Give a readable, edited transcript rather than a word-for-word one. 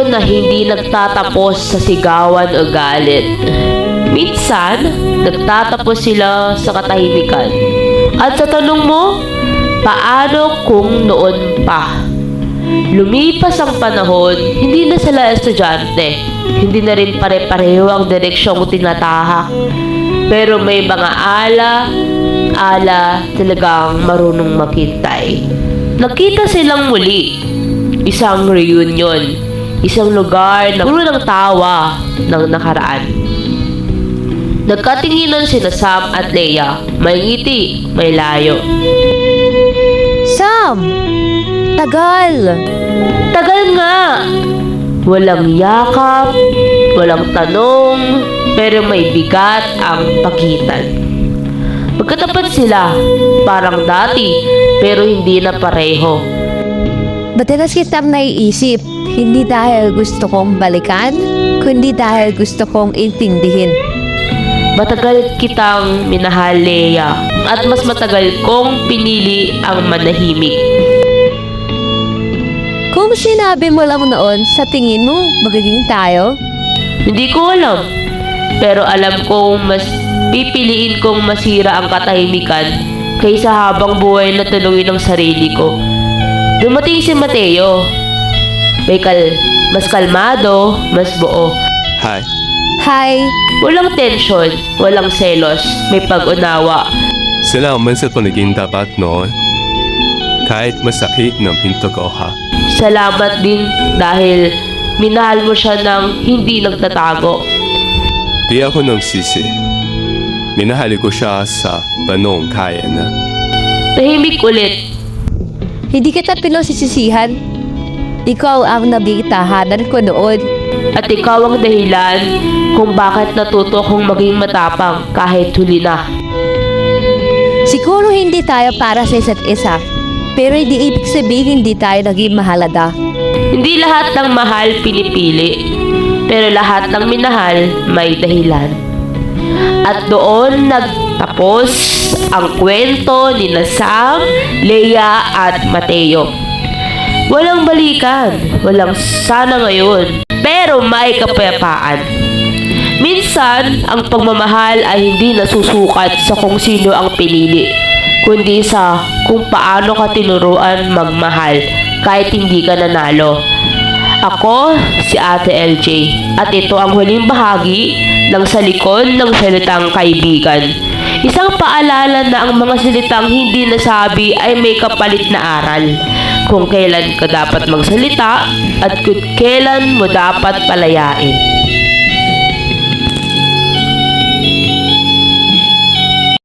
kwento na hindi nagtatapos sa sigawan o galit. Minsan, nagtatapos sila sa katahimikan. At sa tanong mo, paano kung noon pa? Lumipas ang panahon, hindi na sila estudyante. Hindi na rin pare-pareho ang direksyong tinatahak. Pero may mga ala talagang marunong maghintay. Nakita silang muli. Isang reunion. Isang lugar na puro ng tawa ng nakaraan. Nagkatinginan sina Sam at Leia. May ngiti, may layo. Sam! Tagal! Tagal nga! Walang yakap, walang tanong, pero may bigat ang pagitan. Magkatapat sila, parang dati, pero hindi na pareho. Madalas kitang naiisip, hindi dahil gusto kong balikan, kundi dahil gusto kong intindihin. Matagal kitang minahal, Leia, at mas matagal kong pinili ang manahimik. Kung sinabi mo lang noon, sa tingin mo, magiging tayo? Hindi ko alam, pero alam kong mas pipiliin kong masira ang katahimikan kaysa habang buhay na tulungin ang sarili ko. Dumating si Mateo. Mas kalmado, mas buo. Hi. Hi! Walang tensyon, walang selos, may pag-unawa. Salamat sa panaging tapat noon. Kahit masakit ng pinto ko ha. Salamat din dahil minahal mo siya ng hindi nagtatago. Di ako nang sisi. Minahali ko siya sa panong kaya na. Tahimik ulit. Hindi kita pinasisisihan. Ikaw ang nabigtahanan ko noon. At ikaw ang dahilan kung bakit natuto kong maging matapang kahit huli na. Siguro hindi tayo para sa isa't isa, pero hindi ibig sabihin hindi tayo naging mahalaga. Hindi lahat ng mahal pinipili, pero lahat ng minahal may dahilan. At doon nagtapos ang kwento ni Sam, Leia at Mateo. Walang balikan, walang sana ngayon, pero may kapayapaan. Minsan, ang pagmamahal ay hindi nasusukat sa kung sino ang pinili, kundi sa kung paano ka tinuruan magmahal kahit hindi ka nanalo. Ako, si Ate LJ, at ito ang huling bahagi ng Sa Likod ng Salitang Kaibigan. Isang paalala na ang mga salitang hindi nasabi ay may kapalit na aral. Kung kailan ka dapat magsalita at kung kailan mo dapat palayain.